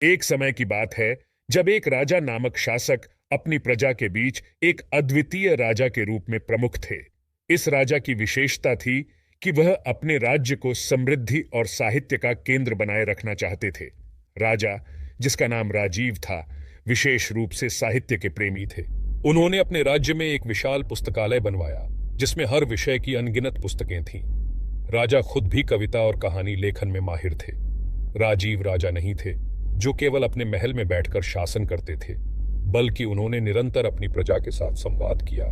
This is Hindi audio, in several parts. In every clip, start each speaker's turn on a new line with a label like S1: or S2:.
S1: एक समय की बात है जब एक राजा नामक शासक अपनी प्रजा के बीच एक अद्वितीय राजा के रूप में प्रमुख थे। इस राजा की विशेषता थी कि वह अपने राज्य को समृद्धि और साहित्य का केंद्र बनाए रखना चाहते थे। राजा, जिसका नाम राजीव था, विशेष रूप से साहित्य के प्रेमी थे। उन्होंने अपने राज्य में एक विशाल पुस्तकालय बनवाया जिसमें हर विषय की अनगिनत पुस्तकें थीं। राजा खुद भी कविता और कहानी लेखन में माहिर थे। राजीव राजा नहीं थे जो केवल अपने महल में बैठकर शासन करते थे, बल्कि उन्होंने निरंतर अपनी प्रजा के साथ संवाद किया।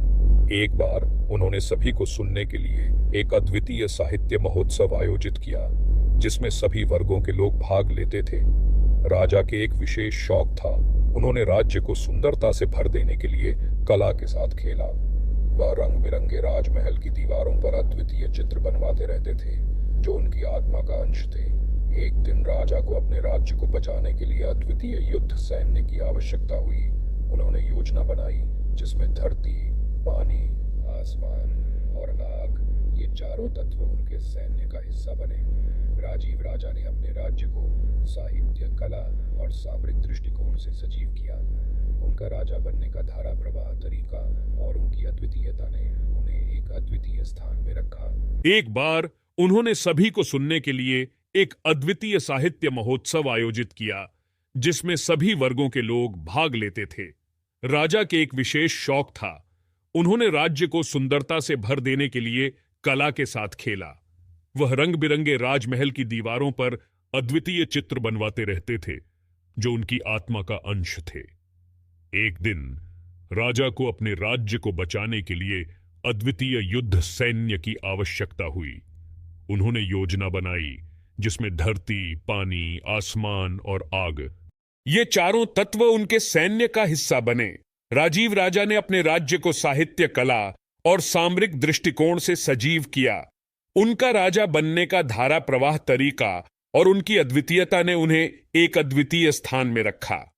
S1: एक बार उन्होंने सभी को सुनने के लिए एक अद्वितीय साहित्य महोत्सव आयोजित किया जिसमें सभी वर्गों के लोग भाग लेते थे। राजा के एक विशेष शौक था। उन्होंने राज्य को सुंदरता से भर देने के लिए कला के साथ खेला। वह रंग बिरंगे राजमहल की दीवारों पर अद्वितीय चित्र बनवाते रहते थे जो उनकी आत्मा का अंश थे। एक दिन राजा को अपने राज्य को बचाने के लिए अद्वितीय युद्ध सैन्य की आवश्यकता हुई। उन्होंने योजना बनाई जिसमें धरती, पानी, आसमान और आग, ये चारों तत्व उनके सैन्य का हिस्सा बने। राजीव राजा ने अपने राज्य को साहित्य, कला और सामरिक दृष्टिकोण से सजीव किया। उनका राजा बनने का धारा प्रवाह तरीका और उनकी अद्वितीयता ने उन्हें एक अद्वितीय स्थान में रखा। एक बार उन्होंने सभी को सुनने के लिए एक अद्वितीय साहित्य महोत्सव आयोजित किया जिसमें सभी वर्गों के लोग भाग लेते थे। राजा के एक विशेष शौक था। उन्होंने राज्य को सुंदरता से भर देने के लिए कला के साथ खेला। वह रंग बिरंगे राजमहल की दीवारों पर अद्वितीय चित्र बनवाते रहते थे जो उनकी आत्मा का अंश थे। एक दिन राजा को अपने राज्य को बचाने के लिए अद्वितीय युद्ध सैन्य की आवश्यकता हुई। उन्होंने योजना बनाई जिसमें धरती, पानी, आसमान और आग, ये चारों तत्व उनके सैन्य का हिस्सा बने। राजीव राजा ने अपने राज्य को साहित्य, कला और सामरिक दृष्टिकोण से सजीव किया। उनका राजा बनने का धारा प्रवाह तरीका और उनकी अद्वितीयता ने उन्हें एक अद्वितीय स्थान में रखा।